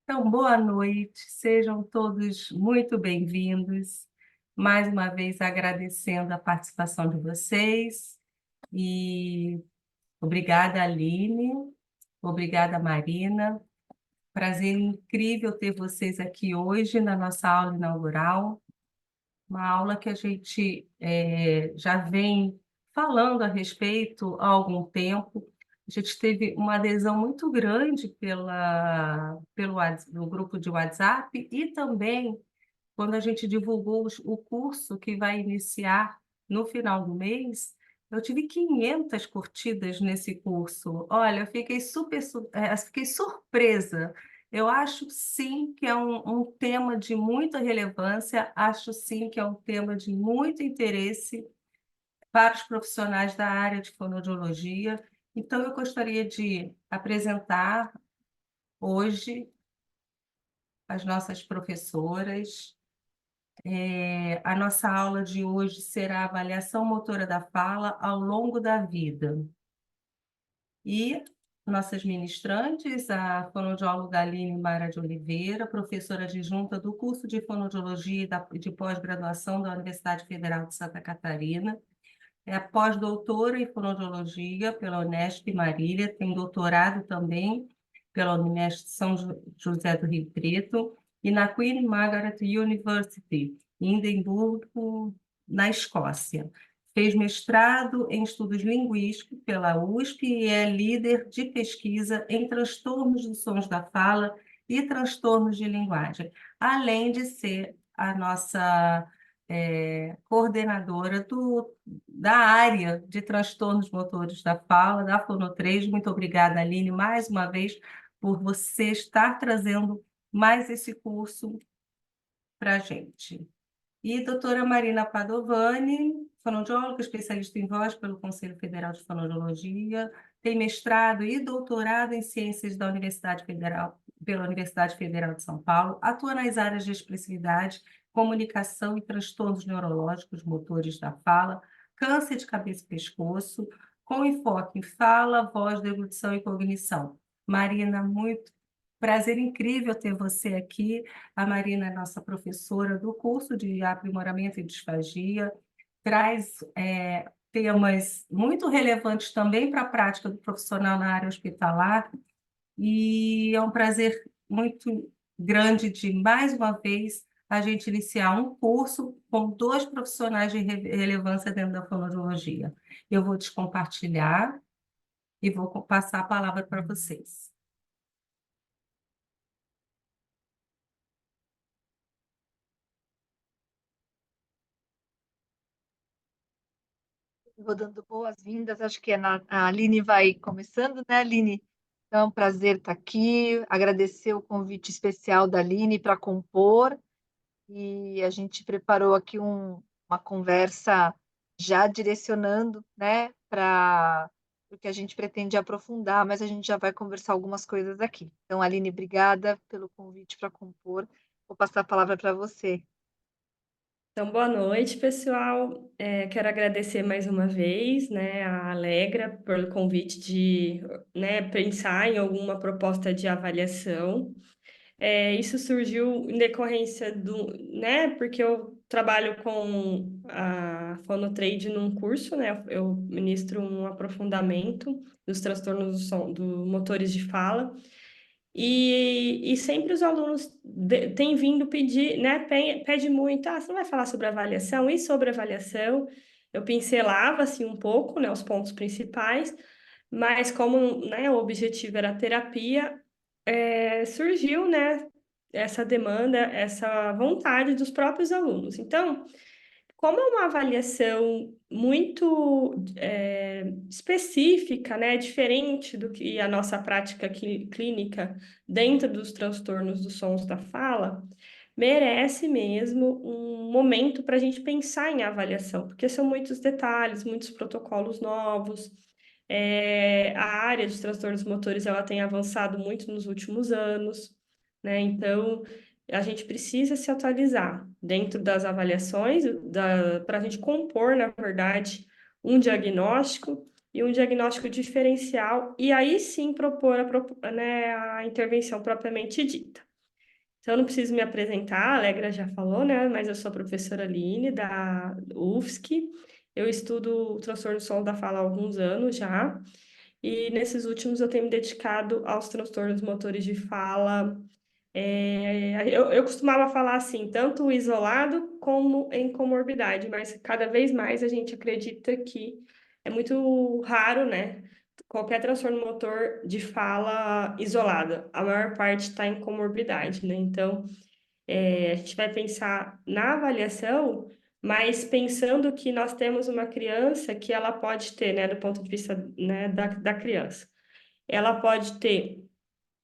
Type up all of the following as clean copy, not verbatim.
Então, boa noite, sejam todos muito bem-vindos. Mais uma vez agradecendo a participação de vocês e obrigada, Aline, obrigada, Marina. Prazer incrível ter vocês aqui hoje na nossa aula inaugural, uma aula que a gente já vem falando a respeito há algum tempo. A gente teve uma adesão muito grande no grupo de WhatsApp e também quando a gente divulgou o curso que vai iniciar no final do mês. Eu tive 500 curtidas nesse curso. Olha, eu fiquei fiquei surpresa. Eu acho sim que é um tema de muita relevância, acho sim que é um tema de muito interesse para os profissionais da área de fonoaudiologia. Então, eu gostaria de apresentar hoje as nossas professoras. A nossa aula de hoje será a avaliação motora da fala ao longo da vida. E nossas ministrantes, a fonoaudióloga Aline Mara de Oliveira, professora adjunta do curso de Fonoaudiologia e de pós-graduação da Universidade Federal de Santa Catarina, é pós-doutora em fonoaudiologia pela Unesp Marília, tem doutorado também pela Unesp São José do Rio Preto e na Queen Margaret University, em Edimburgo, na Escócia. Fez mestrado em estudos linguísticos pela USP e é líder de pesquisa em transtornos dos sons da fala e transtornos de linguagem, além de ser a nossa coordenadora da área de transtornos motores da fala, da Fono3. Muito obrigada, Aline, mais uma vez, por você estar trazendo mais esse curso para a gente. E doutora Marina Padovani, fonoaudióloga, especialista em voz pelo Conselho Federal de Fonoaudiologia, tem mestrado e doutorado em ciências da Universidade Federal, pela Universidade Federal de São Paulo, atua nas áreas de expressividade, comunicação e transtornos neurológicos motores da fala, câncer de cabeça e pescoço, com enfoque em fala, voz, deglutição e cognição. Marina, muito prazer incrível ter você aqui. A Marina é nossa professora do curso de aprimoramento e disfagia, traz temas muito relevantes também para a prática do profissional na área hospitalar, e é um prazer muito grande de, mais uma vez, a gente iniciar um curso com dois profissionais de relevância dentro da fonoaudiologia. Eu vou descompartilhar e vou passar a palavra para vocês. Vou dando boas-vindas, acho que a Aline vai começando, né, Aline? Então, é um prazer estar aqui, agradecer o convite especial da Aline para compor, e a gente preparou aqui uma conversa já direcionando, né, para o que a gente pretende aprofundar, mas a gente já vai conversar algumas coisas aqui. Então, Aline, obrigada pelo convite para compor. Vou passar a palavra para você. Então, boa noite, pessoal. Quero agradecer mais uma vez, né, a Alegra pelo convite de, né, pensar em alguma proposta de avaliação. Isso surgiu em decorrência né, porque eu trabalho com a Fonotrade num curso, né, eu ministro um aprofundamento dos transtornos do som, dos motores de fala. E sempre os alunos têm vindo pedir, né? Pede muito, você não vai falar sobre avaliação? E sobre avaliação, eu pincelava assim um pouco, né, os pontos principais, mas como, né, o objetivo era a terapia, surgiu, né, essa demanda, essa vontade dos próprios alunos. Então, como é uma avaliação muito específica, né, diferente do que a nossa prática clínica dentro dos transtornos dos sons da fala, merece mesmo um momento para a gente pensar em avaliação, porque são muitos detalhes, muitos protocolos novos. A área de transtornos motores ela tem avançado muito nos últimos anos, né? Então, a gente precisa se atualizar dentro das avaliações, para a gente compor, na verdade, um diagnóstico e um diagnóstico diferencial, e aí sim propor né, a intervenção propriamente dita. Então, eu não preciso me apresentar, a Alegra já falou, né? Mas eu sou a professora Aline, da UFSC. Eu estudo o transtorno solo da fala há alguns anos já. E nesses últimos eu tenho me dedicado aos transtornos motores de fala. Eu costumava falar assim, tanto isolado como em comorbidade, mas cada vez mais a gente acredita que é muito raro, né? Qualquer transtorno motor de fala isolada. A maior parte está em comorbidade, né? Então, a gente vai pensar na avaliação, mas pensando que nós temos uma criança que ela pode ter, né, do ponto de vista, né, da criança. Ela pode ter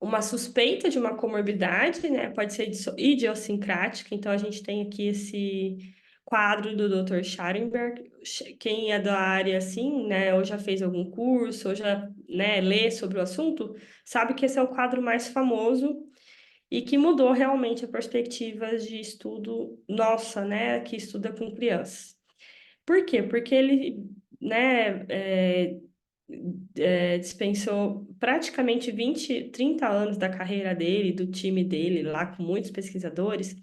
uma suspeita de uma comorbidade, né? Pode ser idiosincrática. Então, a gente tem aqui esse quadro do Dr. Scharrenberg. Quem é da área, assim, né, ou já fez algum curso, ou já, né, lê sobre o assunto, sabe que esse é o quadro mais famoso e que mudou realmente a perspectiva de estudo nossa, né, que estuda com crianças. Por quê? Porque ele, né, dispensou praticamente 20, 30 anos da carreira dele, do time dele, lá com muitos pesquisadores,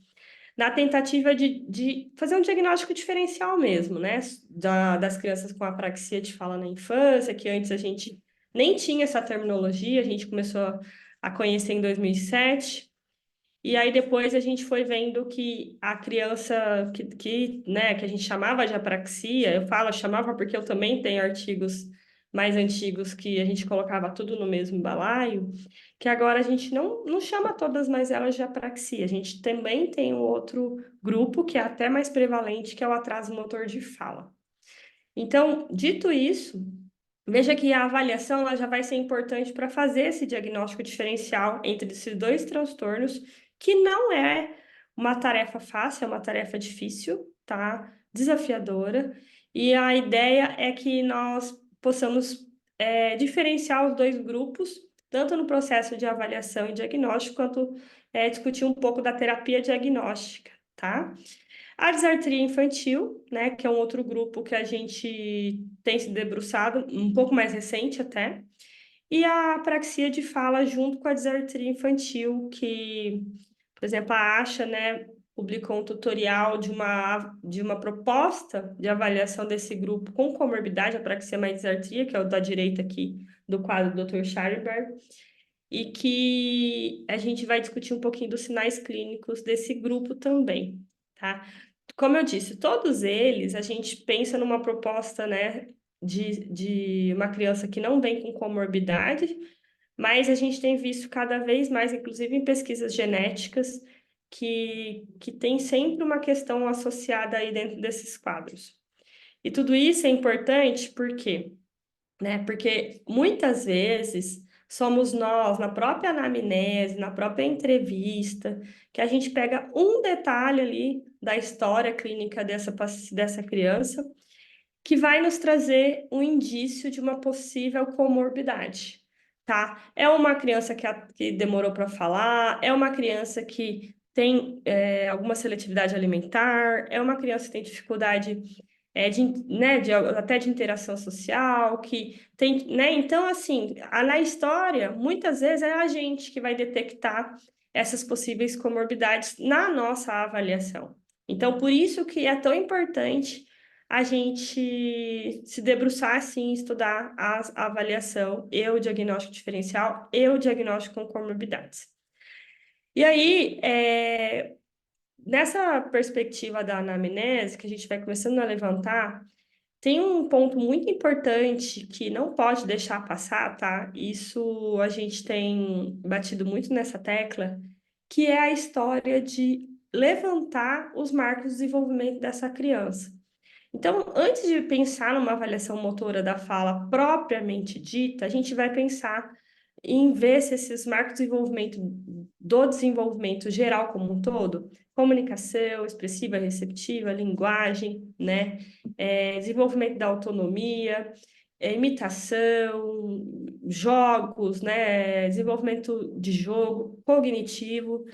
na tentativa de fazer um diagnóstico diferencial mesmo, né? Das crianças com apraxia de fala na infância, que antes a gente nem tinha essa terminologia, a gente começou a conhecer em 2007. E aí depois a gente foi vendo que a criança né, que a gente chamava de apraxia, chamava porque eu também tenho artigos mais antigos que a gente colocava tudo no mesmo balaio, que agora a gente não chama todas mais elas de apraxia. A gente também tem um outro grupo que é até mais prevalente, que é o atraso motor de fala. Então, dito isso, veja que a avaliação ela já vai ser importante para fazer esse diagnóstico diferencial entre esses dois transtornos, que não é uma tarefa fácil, é uma tarefa difícil, tá? Desafiadora. E a ideia é que nós possamos diferenciar os dois grupos, tanto no processo de avaliação e diagnóstico, quanto discutir um pouco da terapia diagnóstica, tá? A disartria infantil, né, que é um outro grupo que a gente tem se debruçado, um pouco mais recente até, e a apraxia de fala junto com a disartria infantil, que, por exemplo, a ASHA, né, publicou um tutorial de uma proposta de avaliação desse grupo com comorbidade, apraxia mais disartria, que é o da direita aqui do quadro do Dr. Scharrenberg, e que a gente vai discutir um pouquinho dos sinais clínicos desse grupo também, tá? Como eu disse, todos eles, a gente pensa numa proposta, né, de uma criança que não vem com comorbidade, mas a gente tem visto cada vez mais, inclusive em pesquisas genéticas, que tem sempre uma questão associada aí dentro desses quadros. E tudo isso é importante porque, né, porque muitas vezes somos nós, na própria anamnese, na própria entrevista, que a gente pega um detalhe ali da história clínica dessa criança que vai nos trazer um indício de uma possível comorbidade, tá? É uma criança que demorou para falar, é uma criança que tem alguma seletividade alimentar, é uma criança que tem dificuldade até de interação social, que tem, né? Então, assim, na história, muitas vezes é a gente que vai detectar essas possíveis comorbidades na nossa avaliação. Então, por isso que é tão importante a gente se debruçar, assim, estudar a avaliação e o diagnóstico diferencial e o diagnóstico com comorbidades. E aí, nessa perspectiva da anamnese, que a gente vai começando a levantar, tem um ponto muito importante que não pode deixar passar, tá? Isso a gente tem batido muito nessa tecla, que é a história de levantar os marcos de desenvolvimento dessa criança. Então, antes de pensar numa avaliação motora da fala propriamente dita, a gente vai pensar em ver se esses marcos de desenvolvimento do desenvolvimento geral como um todo, comunicação expressiva, receptiva, linguagem, né, desenvolvimento da autonomia, imitação, jogos, né, desenvolvimento de jogo, cognitivo,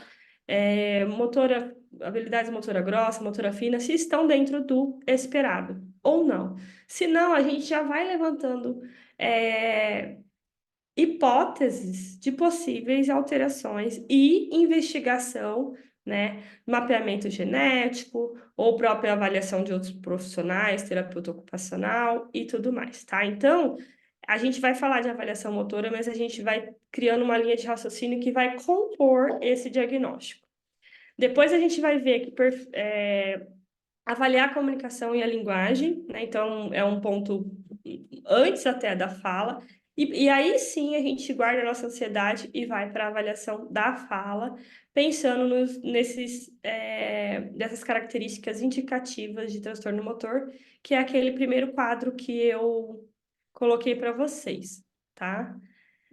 habilidades motora grossa, motora fina, se estão dentro do esperado ou não. Se não, a gente já vai levantando hipóteses de possíveis alterações e investigação, né, mapeamento genético ou própria avaliação de outros profissionais, terapeuta ocupacional e tudo mais, tá? Então, a gente vai falar de avaliação motora, mas a gente vai criando uma linha de raciocínio que vai compor esse diagnóstico. Depois a gente vai ver que avaliar a comunicação e a linguagem, né? Então, é um ponto antes até da fala. E aí sim a gente guarda a nossa ansiedade e vai para a avaliação da fala, pensando dessas características indicativas de transtorno motor, que é aquele primeiro quadro que eu coloquei para vocês, tá?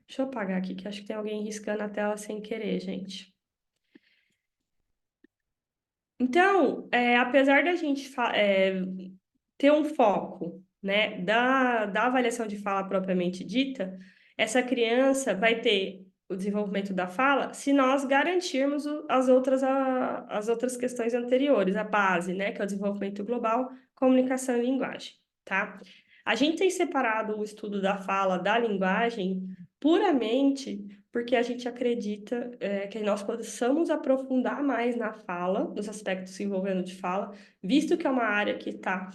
Deixa eu apagar aqui, que acho que tem alguém riscando a tela sem querer, gente. Então, apesar da gente ter um foco, né, da avaliação de fala propriamente dita, essa criança vai ter o desenvolvimento da fala se nós garantirmos as outras questões anteriores, a base, né, que é o desenvolvimento global, comunicação e linguagem, tá? A gente tem separado o estudo da fala da linguagem puramente porque a gente acredita que nós possamos aprofundar mais na fala, nos aspectos envolvendo de fala, visto que é uma área que está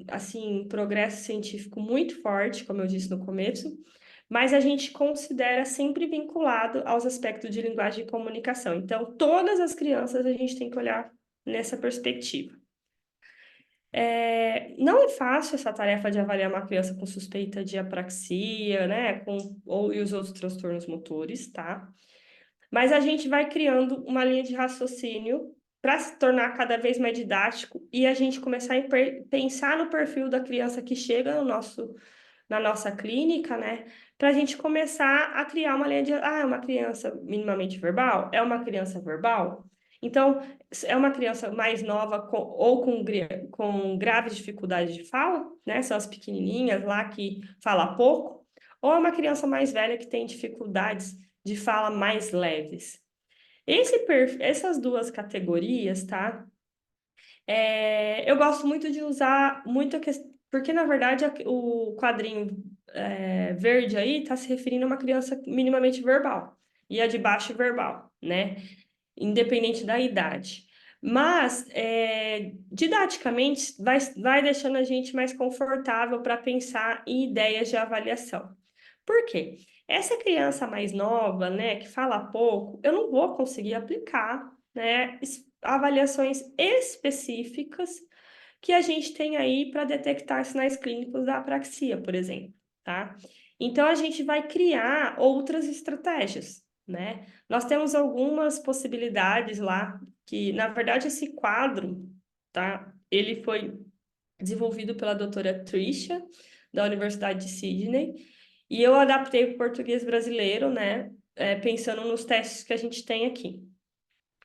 assim, progresso científico muito forte, como eu disse no começo, mas a gente considera sempre vinculado aos aspectos de linguagem e comunicação. Então, todas as crianças a gente tem que olhar nessa perspectiva. Não é fácil essa tarefa de avaliar uma criança com suspeita de apraxia, né, e os outros transtornos motores, tá? Mas a gente vai criando uma linha de raciocínio para se tornar cada vez mais didático e a gente começar a pensar no perfil da criança que chega na nossa clínica, né? Para a gente começar a criar uma linha de... Ah, é uma criança minimamente verbal? É uma criança verbal? Então, é uma criança mais nova ou com graves dificuldades de fala, né? São as pequenininhas lá que fala pouco. Ou é uma criança mais velha que tem dificuldades de fala mais leves. Essas duas categorias, tá? Eu gosto muito de usar porque, na verdade, o quadrinho verde aí está se referindo a uma criança minimamente verbal e a de baixo verbal, né? Independente da idade. Mas, didaticamente, vai deixando a gente mais confortável para pensar em ideias de avaliação. Por quê? Essa criança mais nova, né, que fala pouco, eu não vou conseguir aplicar, né, avaliações específicas que a gente tem aí para detectar sinais clínicos da apraxia, por exemplo, tá? Então, a gente vai criar outras estratégias, né? Nós temos algumas possibilidades lá, que, na verdade, esse quadro, tá? Ele foi desenvolvido pela doutora Tricia, da Universidade de Sydney, e eu adaptei para o português brasileiro, né? Pensando nos testes que a gente tem aqui.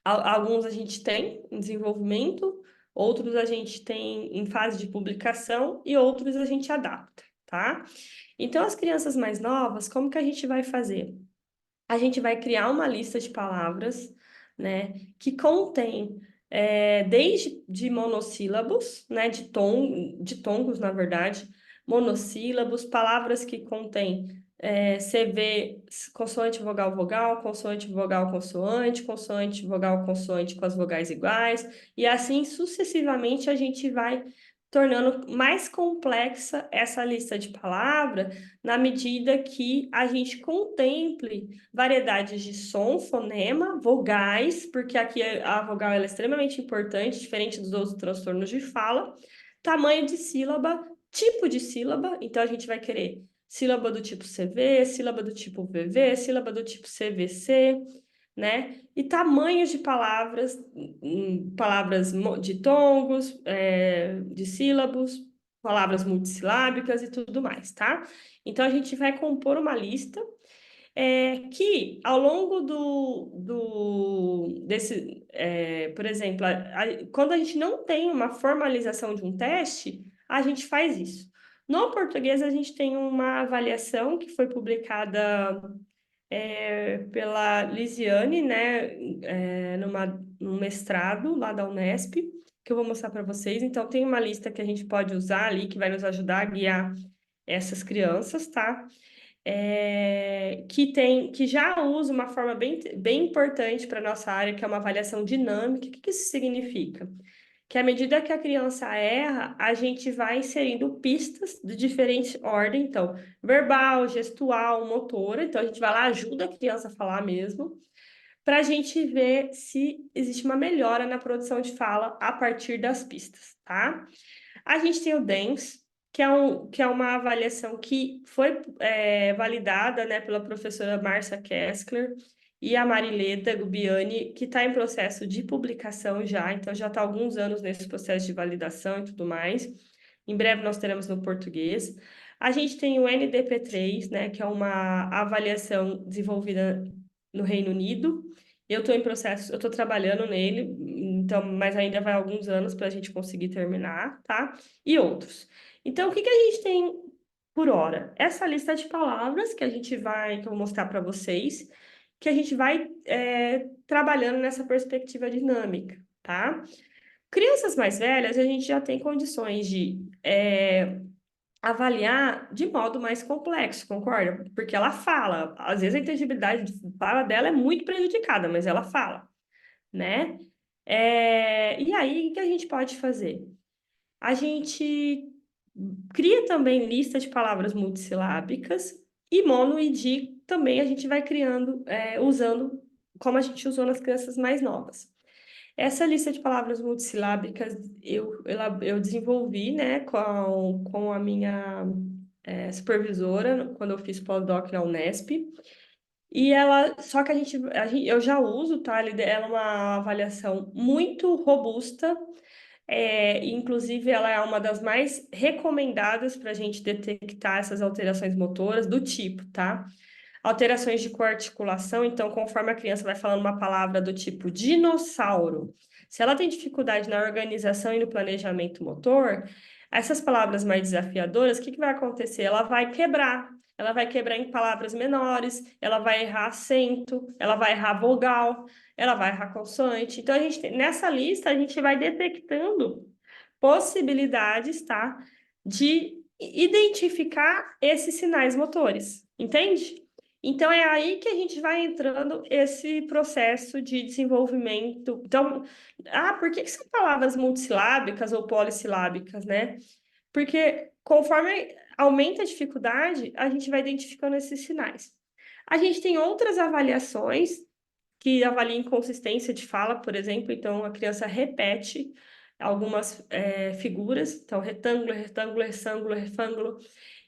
Alguns a gente tem em desenvolvimento, outros a gente tem em fase de publicação e outros a gente adapta, tá? Então, as crianças mais novas, como que a gente vai fazer? A gente vai criar uma lista de palavras, né, que contém desde de monossílabos, né, de tongos, na verdade, monossílabos, palavras que contêm CV, consoante, vogal, vogal, consoante, vogal, consoante, vogal, consoante com as vogais iguais, e assim sucessivamente a gente vai tornando mais complexa essa lista de palavras na medida que a gente contemple variedades de som, fonema, vogais, porque aqui a vogal ela é extremamente importante, diferente dos outros transtornos de fala, tamanho de sílaba, tipo de sílaba, então a gente vai querer sílaba do tipo CV, sílaba do tipo VV, sílaba do tipo CVC, né? E tamanhos de palavras, palavras de tongos, de sílabos, palavras multissilábicas e tudo mais, tá? Então, a gente vai compor uma lista que, ao longo por exemplo, quando a gente não tem uma formalização de um teste, a gente faz isso. No português, a gente tem uma avaliação que foi publicada pela Lisiane, né, num mestrado lá da Unesp, que eu vou mostrar para vocês. Então, tem uma lista que a gente pode usar ali, que vai nos ajudar a guiar essas crianças, tá? que já usa uma forma bem importante para a nossa área, que é uma avaliação dinâmica. O que isso significa? Que à medida que a criança erra, a gente vai inserindo pistas de diferente ordem, então, verbal, gestual, motora. Então, a gente vai lá, ajuda a criança a falar mesmo, para a gente ver se existe uma melhora na produção de fala a partir das pistas, tá? A gente tem o DENS, que é uma avaliação que foi validada, né, pela professora Márcia Kessler e a Marileda Gubiani, que está em processo de publicação já, então já está há alguns anos nesse processo de validação e tudo mais. Em breve nós teremos no português. A gente tem o NDP3, né, que é uma avaliação desenvolvida no Reino Unido. Eu estou em processo, eu estou trabalhando nele, então, mas ainda vai alguns anos para a gente conseguir terminar, tá? E outros. Então, o que a gente tem por hora? Essa lista de palavras que que eu vou mostrar para vocês, que a gente vai trabalhando nessa perspectiva dinâmica, tá? Crianças mais velhas, a gente já tem condições de avaliar de modo mais complexo, concorda? Porque ela fala, às vezes a inteligibilidade de fala dela é muito prejudicada, mas ela fala, né? E aí, o que a gente pode fazer? A gente cria também lista de palavras multissilábicas e mono e di também a gente vai criando, usando como a gente usou nas crianças mais novas. Essa lista de palavras multissilábicas eu desenvolvi, né, com a minha supervisora quando eu fiz pós-doc na Unesp. E só que eu já uso, tá? Ela é uma avaliação muito robusta, inclusive ela é uma das mais recomendadas para a gente detectar essas alterações motoras do tipo, tá? Alterações de coarticulação, então, conforme a criança vai falando uma palavra do tipo dinossauro, se ela tem dificuldade na organização e no planejamento motor, essas palavras mais desafiadoras, o que vai acontecer? Ela vai quebrar em palavras menores, ela vai errar acento, ela vai errar vogal, ela vai errar consoante. Então, nessa lista, a gente vai detectando possibilidades, tá? De identificar esses sinais motores, entende? Então, é aí que a gente vai entrando esse processo de desenvolvimento. Então, por que são palavras multissilábicas ou polissilábicas, né? Porque conforme aumenta a dificuldade, a gente vai identificando esses sinais. A gente tem outras avaliações que avaliam inconsistência de fala, por exemplo. Então, a criança repete algumas figuras. Então, retângulo, retângulo, ressângulo, refângulo,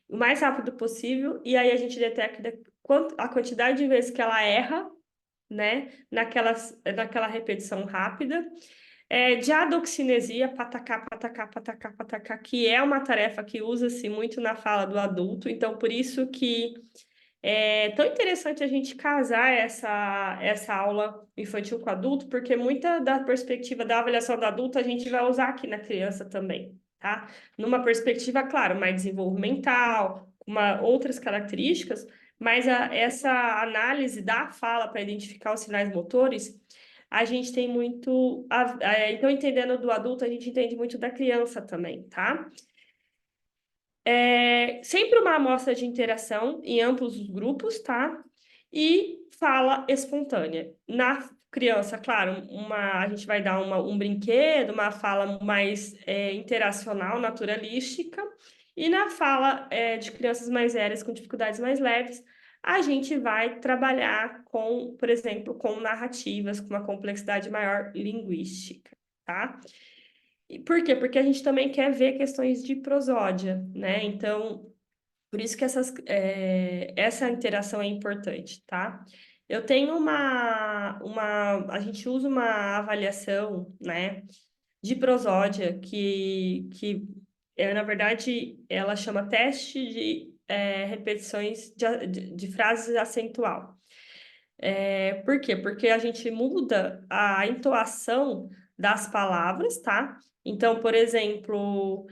o mais rápido possível. E aí a gente detecta a quantidade de vezes que ela erra, né, naquela repetição rápida. Diadoxinesia, patacá, patacá, patacá, patacá, que é uma tarefa que usa-se muito na fala do adulto. Então, por isso que é tão interessante a gente casar essa aula infantil com adulto, porque muita da perspectiva da avaliação do adulto a gente vai usar aqui na criança também, tá? Numa perspectiva, claro, mais desenvolvimental, com outras características, mas essa análise da fala para identificar os sinais motores, a gente tem muito. Então, entendendo do adulto, a gente entende muito da criança também, tá? Sempre uma amostra de interação em ambos os grupos, tá? E fala espontânea. Na criança, claro, a gente vai dar um brinquedo, uma fala mais interacional, naturalística. E na fala de crianças mais velhas com dificuldades mais leves, a gente vai trabalhar com, por exemplo, com narrativas, com uma complexidade maior linguística, tá? E por quê? Porque a gente também quer ver questões de prosódia, né? Então, por isso que essa interação é importante, tá? Eu tenho a gente usa uma avaliação, né, de prosódia na verdade, ela chama teste de repetições de frases acentual. Por quê? Porque a gente muda a entoação das palavras, tá? Então, por exemplo,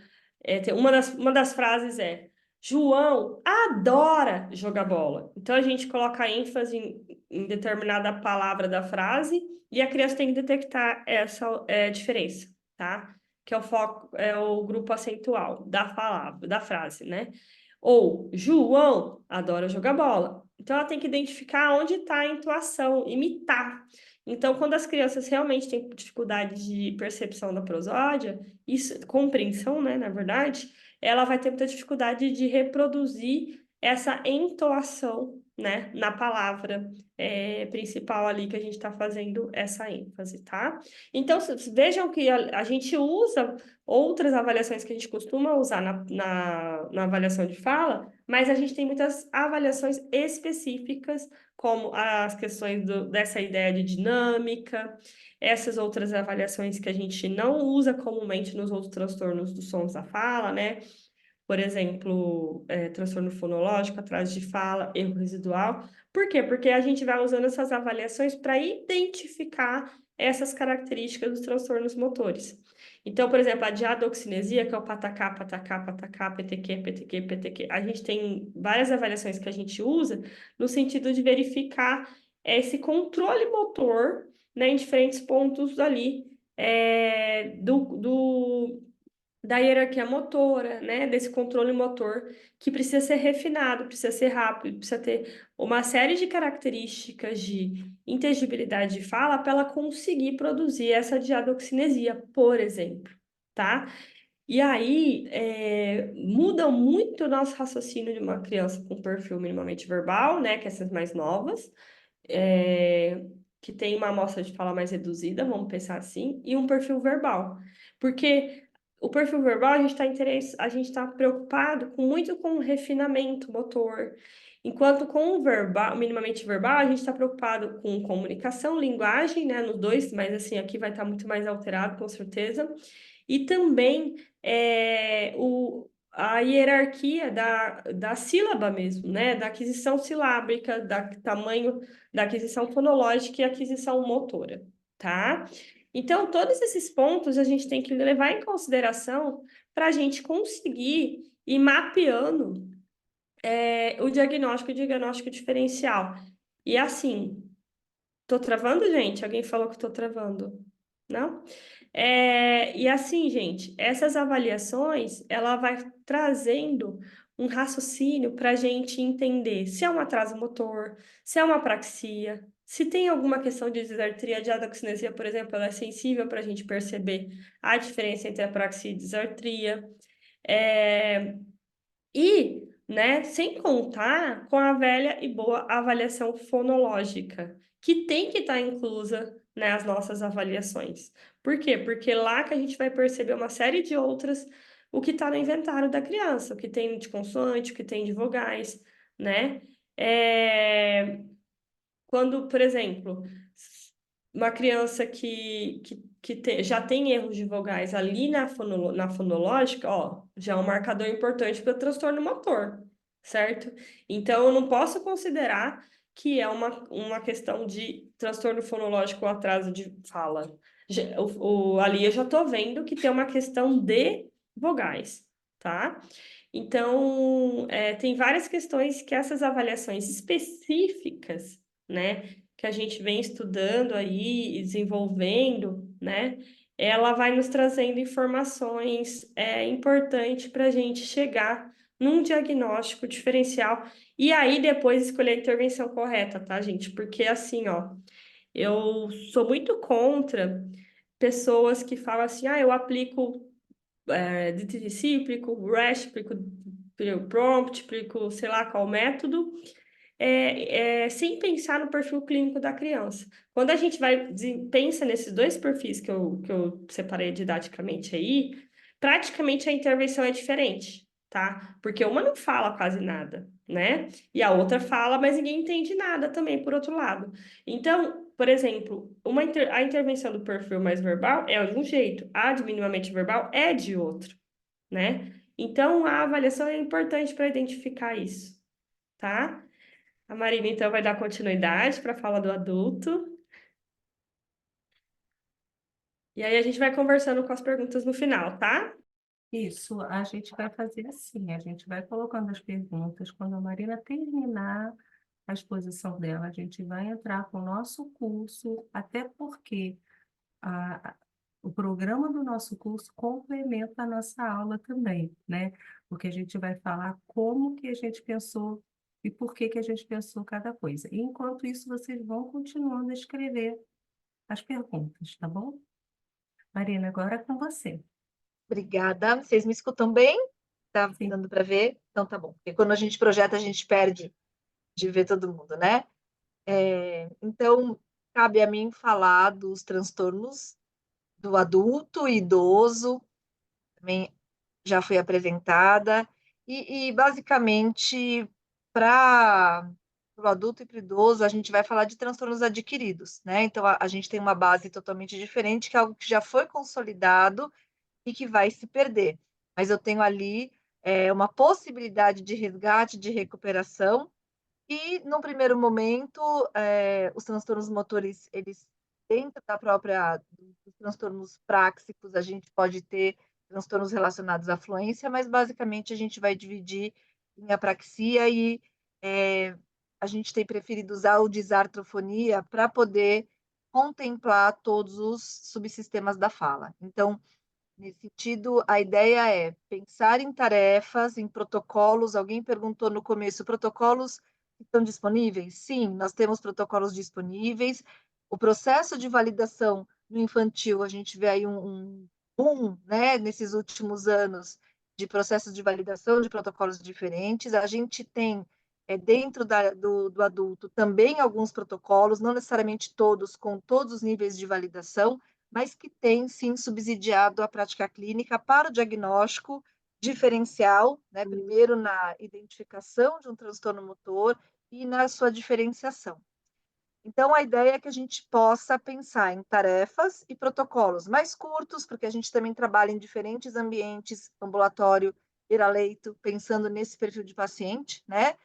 uma das frases é João adora jogar bola. Então, a gente coloca ênfase em determinada palavra da frase e a criança tem que detectar essa diferença, tá? Que é o foco, é o grupo acentual da palavra, da frase, né? Ou João adora jogar bola. Então, ela tem que identificar onde está a intuação, imitar. Então, quando as crianças realmente têm dificuldade de percepção da prosódia, isso, compreensão, né, na verdade, ela vai ter muita dificuldade de reproduzir essa entoação, né, na palavra principal ali que a gente está fazendo essa ênfase, tá? Então, vejam que a gente usa outras avaliações que a gente costuma usar na avaliação de fala, mas a gente tem muitas avaliações específicas, como as questões dessa ideia de dinâmica, essas outras avaliações que a gente não usa comumente nos outros transtornos dos sons da fala, né? Por exemplo, transtorno fonológico, atraso de fala, erro residual. Por quê? Porque a gente vai usando essas avaliações para identificar essas características dos transtornos motores. Então, por exemplo, a diadoxinesia, que é o patacá, patacá, patacá, PTQ, PTQ, PTQ, a gente tem várias avaliações que a gente usa no sentido de verificar esse controle motor, né, em diferentes pontos ali da hierarquia motora, né, desse controle motor, que precisa ser refinado, precisa ser rápido, precisa ter uma série de características de inteligibilidade de fala para ela conseguir produzir essa diadoxinesia, por exemplo, tá? E aí, muda muito o nosso raciocínio de uma criança com perfil minimamente verbal, né, que essas mais novas, é, que tem uma amostra de fala mais reduzida, vamos pensar assim, e um perfil verbal. Porque o perfil verbal, a gente está preocupado muito com o refinamento motor, enquanto com o verbal, minimamente verbal, a gente está preocupado com comunicação, linguagem, né, nos dois, mas assim, aqui vai estar muito mais alterado, com certeza, e também a hierarquia da sílaba mesmo, né, da aquisição silábica, da tamanho da aquisição fonológica e aquisição motora, tá? Então, todos esses pontos a gente tem que levar em consideração para a gente conseguir ir mapeando o diagnóstico diferencial. E assim, tô travando, gente? Alguém falou que tô travando? Não? E assim, gente, essas avaliações, ela vai trazendo um raciocínio para a gente entender se é um atraso motor, se é uma apraxia, se tem alguma questão de disartria, de adoxinesia, por exemplo, ela é sensível para a gente perceber a diferença entre apraxia e disartria. É, né, sem contar com a velha e boa avaliação fonológica, que tem que estar inclusa nas nossas avaliações. Por quê? Porque lá que a gente vai perceber uma série de outras, o que está no inventário da criança, o que tem de consoante, o que tem de vogais, né? É, Quando, por exemplo, uma criança já tem erros de vogais ali na fonológica, ó, já é um marcador importante para o transtorno motor, certo? Então, eu não posso considerar que é uma questão de transtorno fonológico ou atraso de fala. Ali eu já estou vendo que tem uma questão de vogais, tá? Então, tem várias questões que essas avaliações específicas, né, que a gente vem estudando aí e desenvolvendo, né, ela vai nos trazendo informações importantes para a gente chegar num diagnóstico diferencial e aí depois escolher a intervenção correta, tá, gente? Porque assim, ó, eu sou muito contra pessoas que falam assim, eu aplico cíclico, REST, aplico prompt, aplico sei lá qual método, sem pensar no perfil clínico da criança. Quando a gente pensa nesses dois perfis que eu separei didaticamente aí, praticamente a intervenção é diferente, tá? Porque uma não fala quase nada, né? E a outra fala, mas ninguém entende nada também, por outro lado. Então, por exemplo, a intervenção do perfil mais verbal é de um jeito, a de minimamente verbal é de outro, né? Então, a avaliação é importante para identificar isso, tá? A Marina, então, vai dar continuidade para a fala do adulto. E aí a gente vai conversando com as perguntas no final, tá? Isso, a gente vai fazer assim, a gente vai colocando as perguntas, quando a Marina terminar a exposição dela, a gente vai entrar com o nosso curso, até porque o programa do nosso curso complementa a nossa aula também, né? Porque a gente vai falar como que a gente pensou e por que que a gente pensou cada coisa. E enquanto isso, vocês vão continuando a escrever as perguntas, tá bom? Marina, agora é com você. Obrigada. Vocês me escutam bem? Tá Sim. dando para ver? Então tá bom. Porque quando a gente projeta, a gente perde de ver todo mundo, né? Então, cabe a mim falar dos transtornos do adulto e idoso, também já foi apresentada, e basicamente, para o adulto e para o idoso, a gente vai falar de transtornos adquiridos, né? Então, a gente tem uma base totalmente diferente, que é algo que já foi consolidado e que vai se perder. Mas eu tenho ali uma possibilidade de resgate, de recuperação, e, num primeiro momento, os transtornos motores, eles, dentro da própria, dos transtornos práxicos, a gente pode ter transtornos relacionados à fluência, mas, basicamente, a gente vai dividir em apraxia e a gente tem preferido usar o disartrofonia para poder contemplar todos os subsistemas da fala. Então, nesse sentido, a ideia é pensar em tarefas, em protocolos. Alguém perguntou no começo, protocolos estão disponíveis? Sim, nós temos protocolos disponíveis. O processo de validação no infantil, a gente vê aí um boom, né, nesses últimos anos, de processos de validação de protocolos diferentes. A gente tem, dentro do adulto, também alguns protocolos, não necessariamente todos, com todos os níveis de validação, mas que tem, sim, subsidiado a prática clínica para o diagnóstico diferencial, né? Primeiro na identificação de um transtorno motor e na sua diferenciação. Então, a ideia é que a gente possa pensar em tarefas e protocolos mais curtos, porque a gente também trabalha em diferentes ambientes, ambulatório, ir-a-leito, pensando nesse perfil de paciente, né?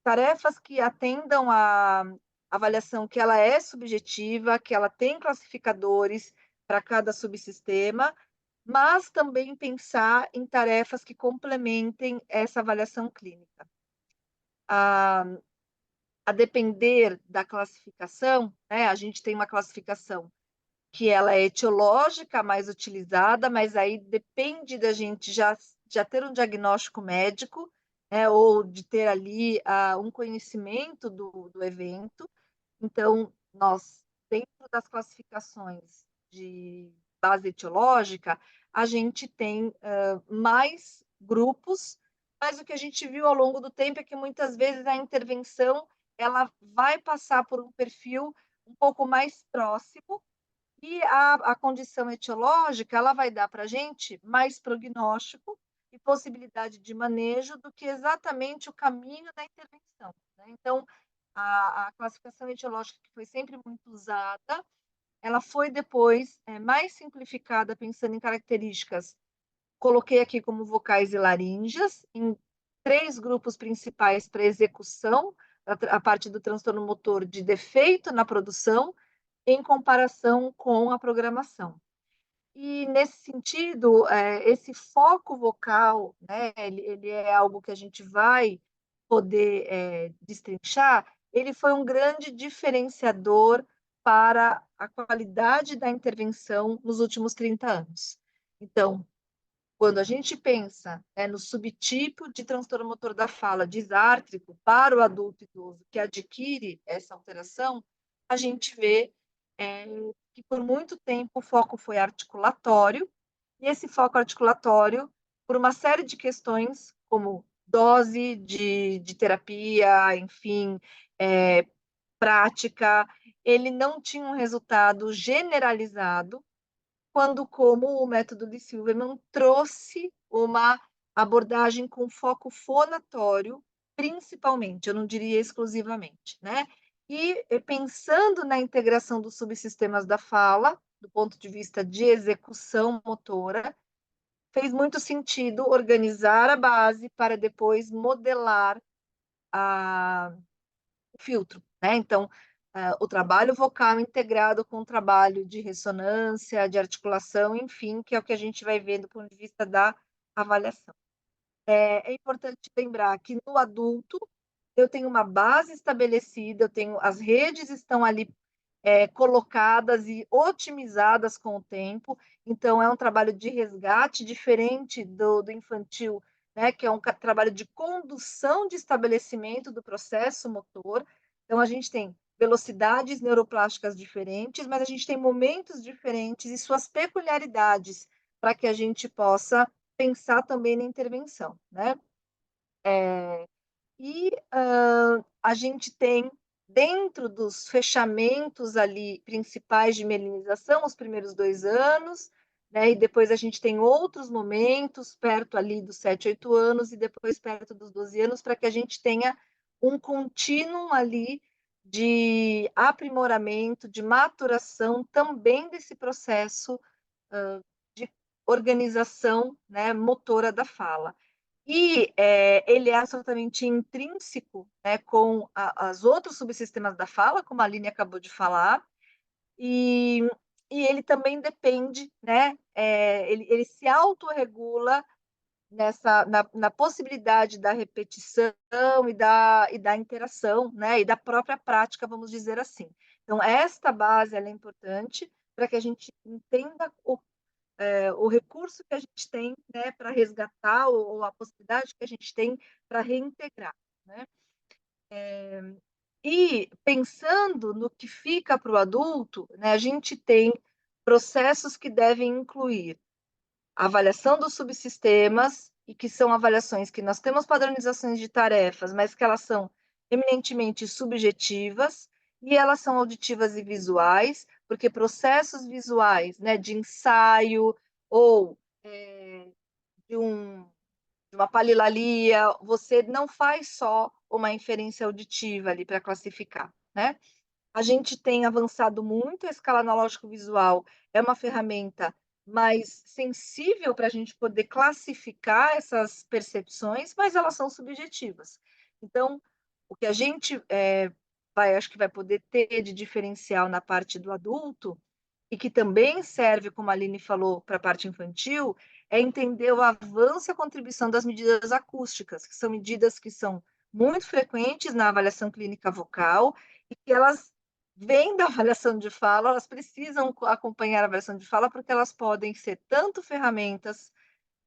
Tarefas que atendam à avaliação, que ela é subjetiva, que ela tem classificadores para cada subsistema, mas também pensar em tarefas que complementem essa avaliação clínica. A depender da classificação, né, a gente tem uma classificação que ela é etiológica, mais utilizada, mas aí depende da gente já ter um diagnóstico médico, né, ou de ter ali um conhecimento do evento. Então, nós, dentro das classificações de base etiológica, a gente tem mais grupos, mas o que a gente viu ao longo do tempo é que muitas vezes a intervenção ela vai passar por um perfil um pouco mais próximo, e a condição etiológica, ela vai dar para a gente mais prognóstico e possibilidade de manejo do que exatamente o caminho da intervenção, né? Então, a classificação etiológica, que foi sempre muito usada, ela foi depois mais simplificada, pensando em características. Coloquei aqui como vocais e laríngeas, em 3 grupos principais para execução, a parte do transtorno motor de defeito na produção, em comparação com a programação. E, nesse sentido, esse foco vocal, né, ele é algo que a gente vai poder destrinchar, ele foi um grande diferenciador para a qualidade da intervenção nos últimos 30 anos. Então, quando a gente pensa no subtipo de transtorno motor da fala disártrico para o adulto idoso que adquire essa alteração, a gente vê que por muito tempo o foco foi articulatório, e esse foco articulatório, por uma série de questões, como dose de terapia, enfim, prática, ele não tinha um resultado generalizado, quando, como o método de Silverman trouxe uma abordagem com foco fonatório, principalmente, eu não diria exclusivamente, né? E pensando na integração dos subsistemas da fala, do ponto de vista de execução motora, fez muito sentido organizar a base para depois modelar o filtro, né? Então, o trabalho vocal integrado com o trabalho de ressonância, de articulação, enfim, que é o que a gente vai ver do ponto de vista da avaliação. É importante lembrar que no adulto eu tenho uma base estabelecida, as redes estão ali colocadas e otimizadas com o tempo. Então, é um trabalho de resgate diferente do infantil, né, que é um trabalho de condução de estabelecimento do processo motor. Então, a gente tem velocidades neuroplásticas diferentes, mas a gente tem momentos diferentes e suas peculiaridades para que a gente possa pensar também na intervenção, né? E a gente tem, dentro dos fechamentos ali principais de melinização, os primeiros 2 anos, né? E depois a gente tem outros momentos, perto ali dos 7, 8 anos, e depois perto dos 12 anos, para que a gente tenha um contínuo ali de aprimoramento, de maturação também desse processo de organização, né, motora da fala. E ele é absolutamente intrínseco, né, com as outros subsistemas da fala, como a Aline acabou de falar, e, e ele também depende, né, ele se autorregula na possibilidade da repetição e da interação, né, e da própria prática, vamos dizer assim. Então, esta base ela é importante para que a gente entenda o recurso que a gente tem, né, para resgatar, ou a possibilidade que a gente tem para reintegrar, né? E pensando no que fica para o adulto, né, a gente tem processos que devem incluir a avaliação dos subsistemas, e que são avaliações que nós temos padronizações de tarefas, mas que elas são eminentemente subjetivas, e elas são auditivas e visuais, porque processos visuais, né, de ensaio ou de, de uma palilalia, você não faz só uma inferência auditiva ali para classificar, né? A gente tem avançado muito, a escala analógico-visual é uma ferramenta mais sensível para a gente poder classificar essas percepções, mas elas são subjetivas. Então, o que a gente acho que vai poder ter de diferencial na parte do adulto, e que também serve, como a Aline falou, para a parte infantil, é entender o avanço e a contribuição das medidas acústicas, que são medidas que são muito frequentes na avaliação clínica vocal, e que elas vêm da avaliação de fala, elas precisam acompanhar a avaliação de fala, porque elas podem ser tanto ferramentas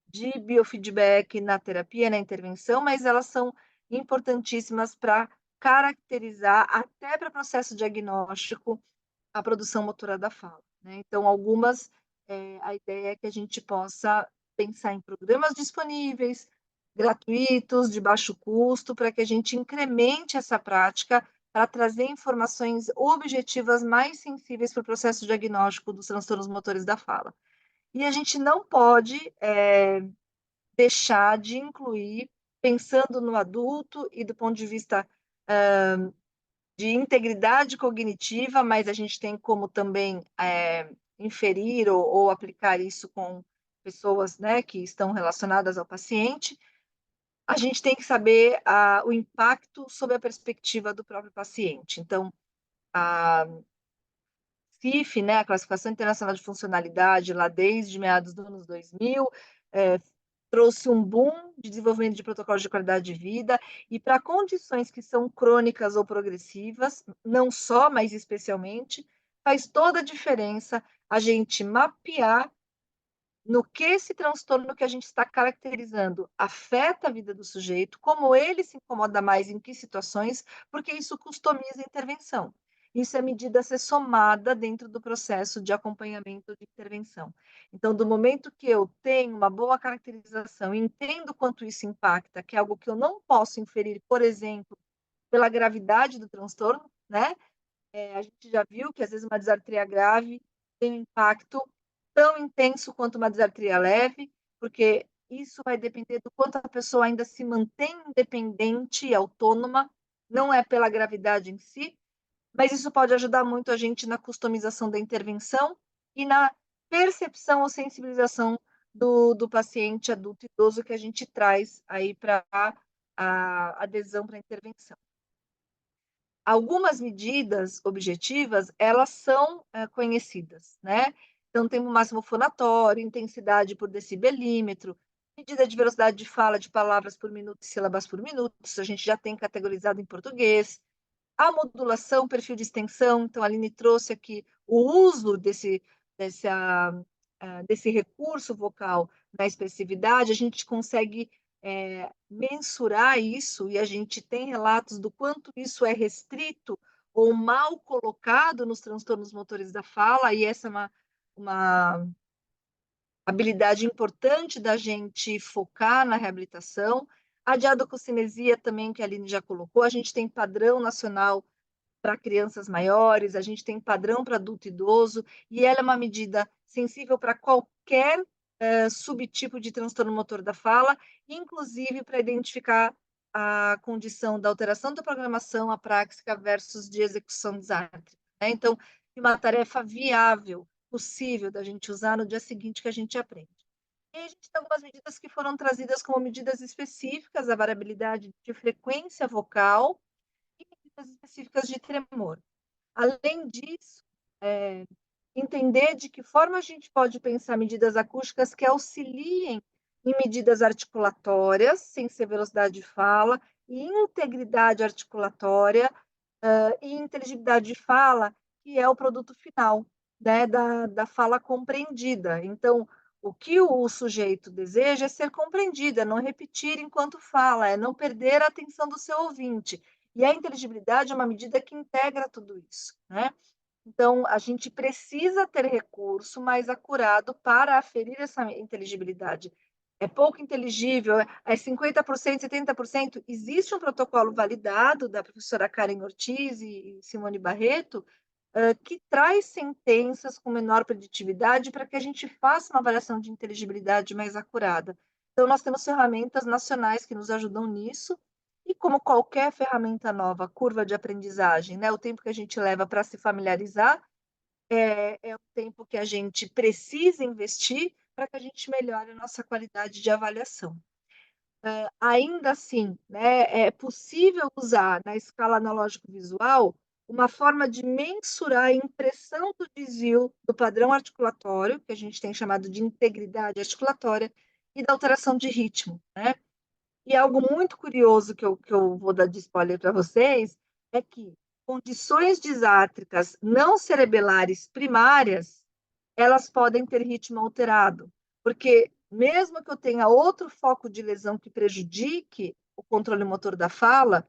de biofeedback na terapia, na intervenção, mas elas são importantíssimas para caracterizar, até para processo diagnóstico, a produção motora da fala, né? Então, algumas, a ideia é que a gente possa pensar em programas disponíveis, gratuitos, de baixo custo, para que a gente incremente essa prática para trazer informações objetivas mais sensíveis para o processo diagnóstico dos transtornos motores da fala. E a gente não pode deixar de incluir, pensando no adulto e do ponto de vista de integridade cognitiva, mas a gente tem como também inferir ou aplicar isso com pessoas, né, que estão relacionadas ao paciente. A gente tem que saber o impacto sob a perspectiva do próprio paciente. Então, a CIF, né, a Classificação Internacional de Funcionalidade, lá desde meados dos anos 2000, trouxe um boom de desenvolvimento de protocolos de qualidade de vida, e para condições que são crônicas ou progressivas, não só, mas especialmente, faz toda a diferença a gente mapear no que esse transtorno que a gente está caracterizando afeta a vida do sujeito, como ele se incomoda mais, em que situações, porque isso customiza a intervenção. Isso é medida a ser somada dentro do processo de acompanhamento de intervenção. Então, do momento que eu tenho uma boa caracterização, entendo quanto isso impacta, que é algo que eu não posso inferir, por exemplo, pela gravidade do transtorno, né? A gente já viu que às vezes uma disartria grave tem um impacto tão intenso quanto uma disartria leve, porque isso vai depender do quanto a pessoa ainda se mantém independente e autônoma, não é pela gravidade em si, mas isso pode ajudar muito a gente na customização da intervenção e na percepção ou sensibilização do paciente adulto e idoso que a gente traz aí para a adesão para a intervenção. Algumas medidas objetivas, elas são conhecidas, né? Então, tempo máximo fonatório, intensidade por decibelímetro, medida de velocidade de fala de palavras por minuto e sílabas por minuto, isso a gente já tem categorizado em português. A modulação, perfil de extensão, então a Aline trouxe aqui o uso desse recurso vocal na expressividade, a gente consegue mensurar isso, e a gente tem relatos do quanto isso é restrito ou mal colocado nos transtornos motores da fala, e essa é uma habilidade importante da gente focar na reabilitação. A diadococinesia também, que a Aline já colocou, a gente tem padrão nacional para crianças maiores, a gente tem padrão para adulto e idoso, e ela é uma medida sensível para qualquer subtipo de transtorno motor da fala, inclusive para identificar a condição da alteração da programação apráxica versus de execução desátrica, né? Então, é uma tarefa viável, possível da gente usar no dia seguinte que a gente aprende. E a gente tem algumas medidas que foram trazidas como medidas específicas, a variabilidade de frequência vocal, específicas de tremor. Além disso, entender de que forma a gente pode pensar medidas acústicas que auxiliem em medidas articulatórias, sem ser velocidade de fala, e integridade articulatória e inteligibilidade de fala, que é o produto final, né, da fala compreendida. Então, o que o sujeito deseja é ser compreendido, é não repetir enquanto fala, é não perder a atenção do seu ouvinte. E a inteligibilidade é uma medida que integra tudo isso, né? Então, a gente precisa ter recurso mais acurado para aferir essa inteligibilidade. É pouco inteligível, é 50%, 70%. Existe um protocolo validado da professora Karen Ortiz e Simone Barreto, que traz sentenças com menor preditividade para que a gente faça uma avaliação de inteligibilidade mais acurada. Então, nós temos ferramentas nacionais que nos ajudam nisso, e como qualquer ferramenta nova, curva de aprendizagem, né, o tempo que a gente leva para se familiarizar é o tempo que a gente precisa investir para que a gente melhore a nossa qualidade de avaliação. Ainda assim, né, é possível usar na escala analógico-visual uma forma de mensurar a impressão do desvio do padrão articulatório, que a gente tem chamado de integridade articulatória, e da alteração de ritmo, né? E algo muito curioso que eu vou dar de spoiler para vocês é que condições disátricas não cerebelares primárias, elas podem ter ritmo alterado, porque mesmo que eu tenha outro foco de lesão que prejudique o controle motor da fala,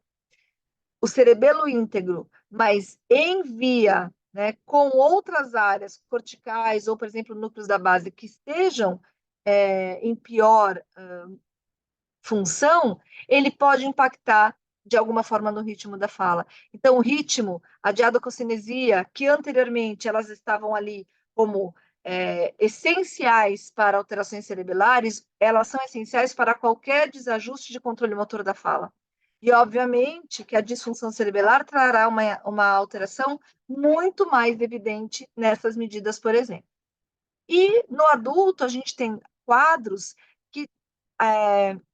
o cerebelo íntegro, mas em via, né, com outras áreas corticais ou, por exemplo, núcleos da base que estejam em pior função, ele pode impactar de alguma forma no ritmo da fala. Então, o ritmo, a diadococinesia, que anteriormente elas estavam ali como essenciais para alterações cerebelares, elas são essenciais para qualquer desajuste de controle motor da fala. E, obviamente, que a disfunção cerebelar trará uma alteração muito mais evidente nessas medidas, por exemplo. E no adulto, a gente tem quadros que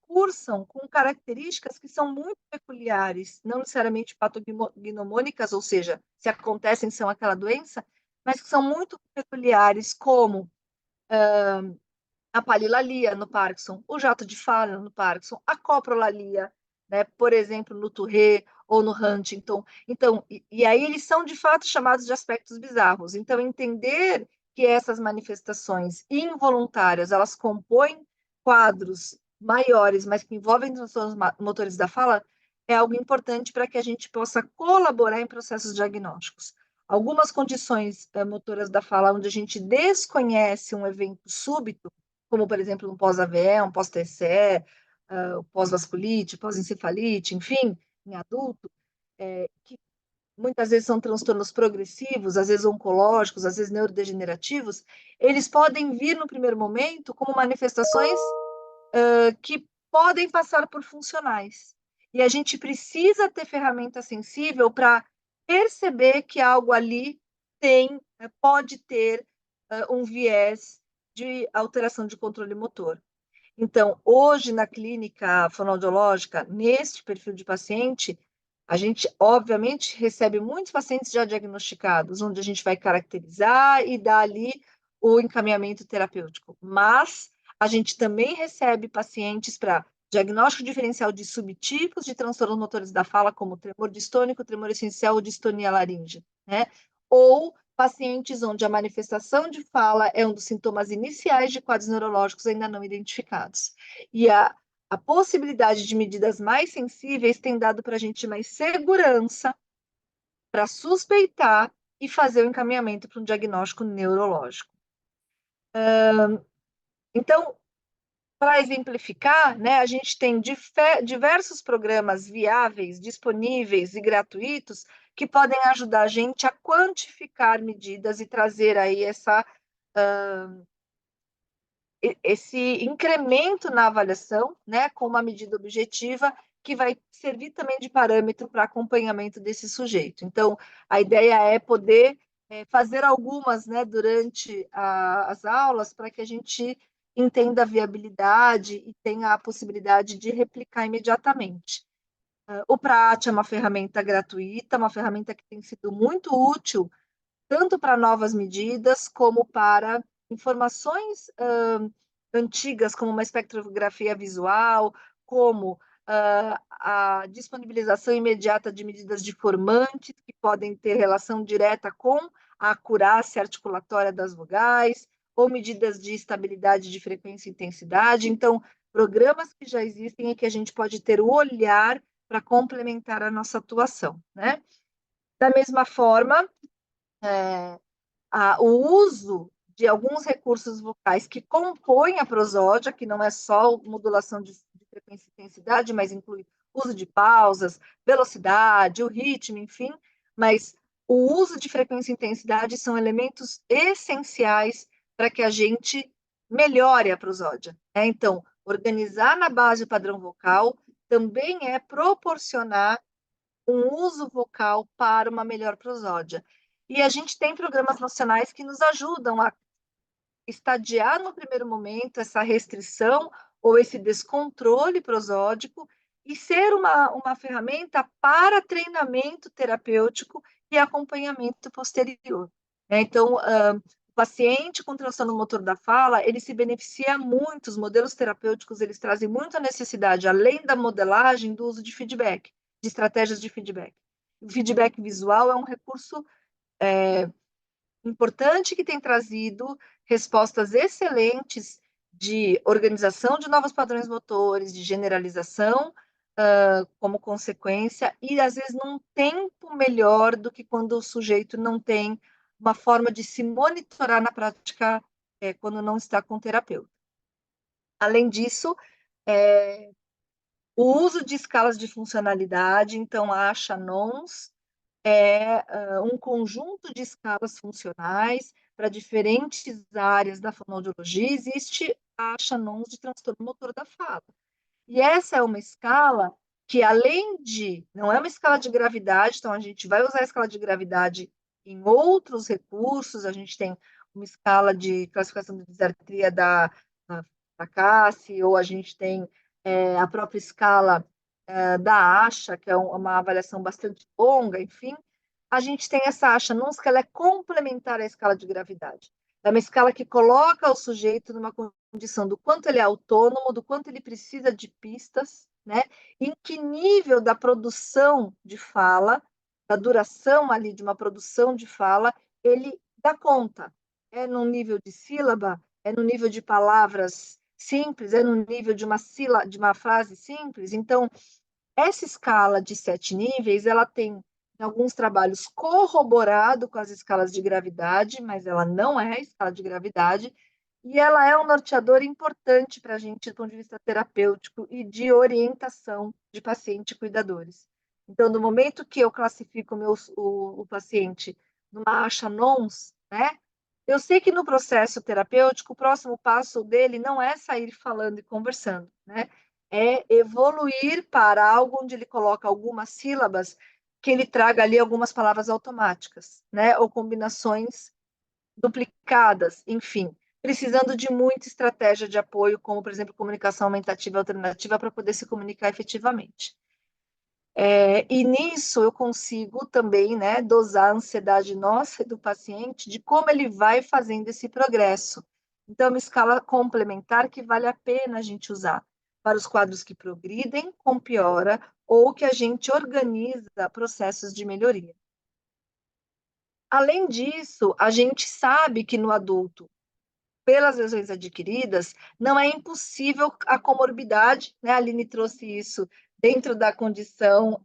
cursam com características que são muito peculiares, não necessariamente patognomônicas, ou seja, se acontecem, são aquela doença, mas que são muito peculiares, como a palilalia no Parkinson, o jato de fala no Parkinson, a coprolalia, né, por exemplo, no Tourette ou no Huntington. Então, e aí eles são, de fato, chamados de aspectos bizarros. Então, entender que essas manifestações involuntárias, elas compõem quadros maiores, mas que envolvem transtornos motores da fala, é algo importante para que a gente possa colaborar em processos diagnósticos. Algumas condições motoras da fala, onde a gente desconhece um evento súbito, como, por exemplo, um pós-AVE, um pós-TCE, pós-vasculite, pós-encefalite, enfim, em adulto, que muitas vezes são transtornos progressivos, às vezes oncológicos, às vezes neurodegenerativos, eles podem vir no primeiro momento como manifestações que podem passar por funcionais. E a gente precisa ter ferramenta sensível para perceber que algo ali pode ter um viés de alteração de controle motor. Então, hoje, na clínica fonoaudiológica, neste perfil de paciente, a gente, obviamente, recebe muitos pacientes já diagnosticados, onde a gente vai caracterizar e dar ali o encaminhamento terapêutico. Mas a gente também recebe pacientes para Diagnóstico diferencial de subtipos de transtornos motores da fala, como tremor distônico, tremor essencial ou distonia laríngea, né? Ou pacientes onde a manifestação de fala é um dos sintomas iniciais de quadros neurológicos ainda não identificados. E a possibilidade de medidas mais sensíveis tem dado para a gente mais segurança para suspeitar e fazer o encaminhamento para um diagnóstico neurológico. Então, para exemplificar, né, a gente tem diversos programas viáveis, disponíveis e gratuitos que podem ajudar a gente a quantificar medidas e trazer aí esse incremento na avaliação, né, com uma medida objetiva que vai servir também de parâmetro para acompanhamento desse sujeito. Então, a ideia é poder fazer algumas, né, durante as aulas, para que a gente entenda a viabilidade e tenha a possibilidade de replicar imediatamente. O PRAT é uma ferramenta gratuita, uma ferramenta que tem sido muito útil, tanto para novas medidas, como para informações antigas, como uma espectrografia visual, como a disponibilização imediata de medidas de formantes, que podem ter relação direta com a acurácia articulatória das vogais, ou medidas de estabilidade de frequência e intensidade. Então, programas que já existem e que a gente pode ter o olhar para complementar a nossa atuação, né? Da mesma forma, o uso de alguns recursos vocais que compõem a prosódia, que não é só modulação de frequência e intensidade, mas inclui uso de pausas, velocidade, o ritmo, enfim, mas o uso de frequência e intensidade são elementos essenciais para que a gente melhore a prosódia, né? Então, organizar na base o padrão vocal também é proporcionar um uso vocal para uma melhor prosódia. E a gente tem programas nacionais que nos ajudam a estadiar no primeiro momento essa restrição ou esse descontrole prosódico e ser uma ferramenta para treinamento terapêutico e acompanhamento posterior. Então, o paciente com transtorno motor da fala, ele se beneficia muito, os modelos terapêuticos, eles trazem muita necessidade, além da modelagem, do uso de feedback, de estratégias de feedback. O feedback visual é um recurso importante que tem trazido respostas excelentes de organização de novos padrões motores, de generalização como consequência, e às vezes num tempo melhor do que quando o sujeito não tem uma forma de se monitorar na prática quando não está com o terapeuta. Além disso, o uso de escalas de funcionalidade, então a Shannon é um conjunto de escalas funcionais para diferentes áreas da fonoaudiologia. Existe a Shannon de transtorno motor da fala. E essa é uma escala que, além de... não é uma escala de gravidade, então a gente vai usar a escala de gravidade em outros recursos, a gente tem uma escala de classificação de disartria da CASSE, ou a gente tem a própria escala da ASHA, que é uma avaliação bastante longa, enfim, a gente tem essa ASHA NUNS, que ela é complementar à escala de gravidade. É uma escala que coloca o sujeito numa condição do quanto ele é autônomo, do quanto ele precisa de pistas, né? Em que nível da produção de fala, da duração ali de uma produção de fala, ele dá conta. É no nível de sílaba, é no nível de palavras simples, é no nível de uma frase simples. Então, essa escala de 7 níveis, ela tem em alguns trabalhos corroborado com as escalas de gravidade, mas ela não é a escala de gravidade, e ela é um norteador importante para a gente do ponto de vista terapêutico e de orientação de paciente e cuidadores. Então, no momento que eu classifico o paciente numa ASHA NONS, né, eu sei que no processo terapêutico, o próximo passo dele não é sair falando e conversando, né? É evoluir para algo onde ele coloca algumas sílabas, que ele traga ali algumas palavras automáticas, né? Ou combinações duplicadas, enfim, precisando de muita estratégia de apoio, como, por exemplo, comunicação aumentativa alternativa, para poder se comunicar efetivamente. E nisso eu consigo também, né, dosar a ansiedade nossa e do paciente de como ele vai fazendo esse progresso. Então, é uma escala complementar que vale a pena a gente usar. para os quadros que progridem com piora ou que a gente organiza processos de melhoria. Além disso, a gente sabe que no adulto, pelas lesões adquiridas, não é impossível a comorbidade, né? A Aline trouxe isso dentro da condição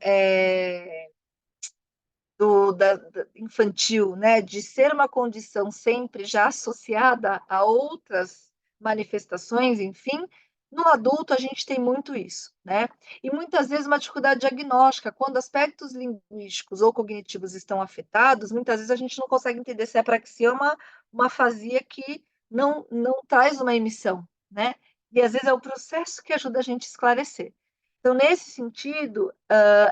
infantil, né? De ser uma condição sempre já associada a outras manifestações, enfim. No adulto, a gente tem muito isso, né? E muitas vezes uma dificuldade diagnóstica, quando aspectos linguísticos ou cognitivos estão afetados, muitas vezes a gente não consegue entender se a apraxia é uma afasia que não traz uma emissão, né? E às vezes é o processo que ajuda a gente a esclarecer. Então, nesse sentido,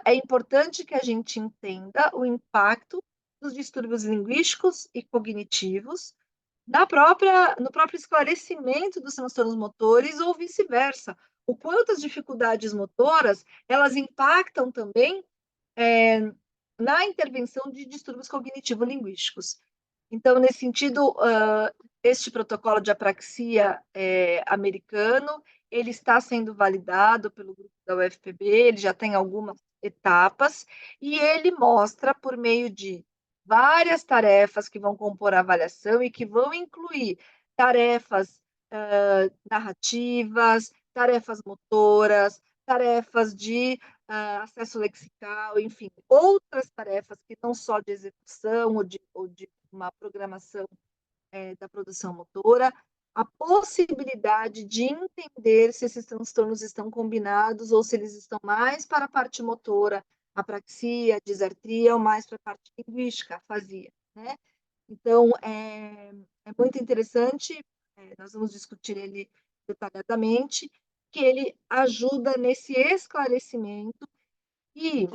é importante que a gente entenda o impacto dos distúrbios linguísticos e cognitivos no próprio esclarecimento dos transtornos motores ou vice-versa. O quanto as dificuldades motoras, elas impactam também na intervenção de distúrbios cognitivo-linguísticos. Então, nesse sentido, este protocolo de apraxia americano, ele está sendo validado pelo grupo da UFPB, ele já tem algumas etapas, e ele mostra, por meio de várias tarefas que vão compor a avaliação e que vão incluir tarefas narrativas, tarefas motoras, tarefas de acesso lexical, enfim, outras tarefas que não só de execução ou de uma programação da produção motora, a possibilidade de entender se esses transtornos estão combinados ou se eles estão mais para a parte motora, apraxia, disartria, ou mais para a parte linguística, afasia, né? Então, é muito interessante, nós vamos discutir ele detalhadamente, que ele ajuda nesse esclarecimento e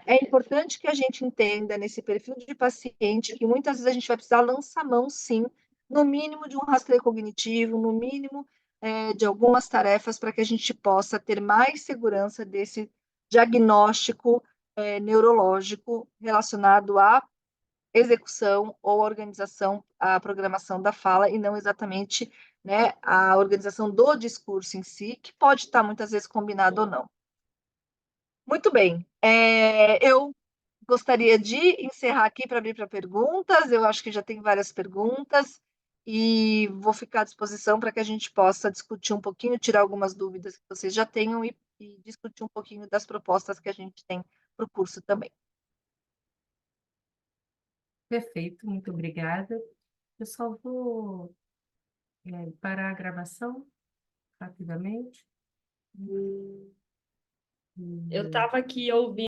é importante que a gente entenda nesse perfil de paciente que muitas vezes a gente vai precisar lançar mão, sim, no mínimo de um rastreio cognitivo, no mínimo de algumas tarefas para que a gente possa ter mais segurança desse diagnóstico neurológico relacionado à execução ou organização, à programação da fala e não exatamente, né, a organização do discurso em si, que pode estar muitas vezes combinado ou não. Muito bem. Eu gostaria de encerrar aqui para abrir para perguntas. Eu acho que já tem várias perguntas e vou ficar à disposição para que a gente possa discutir um pouquinho, tirar algumas dúvidas que vocês já tenham e discutir um pouquinho das propostas que a gente tem para o curso também. Perfeito, muito obrigada. Eu só vou parar a gravação rapidamente. Eu estava aqui ouvindo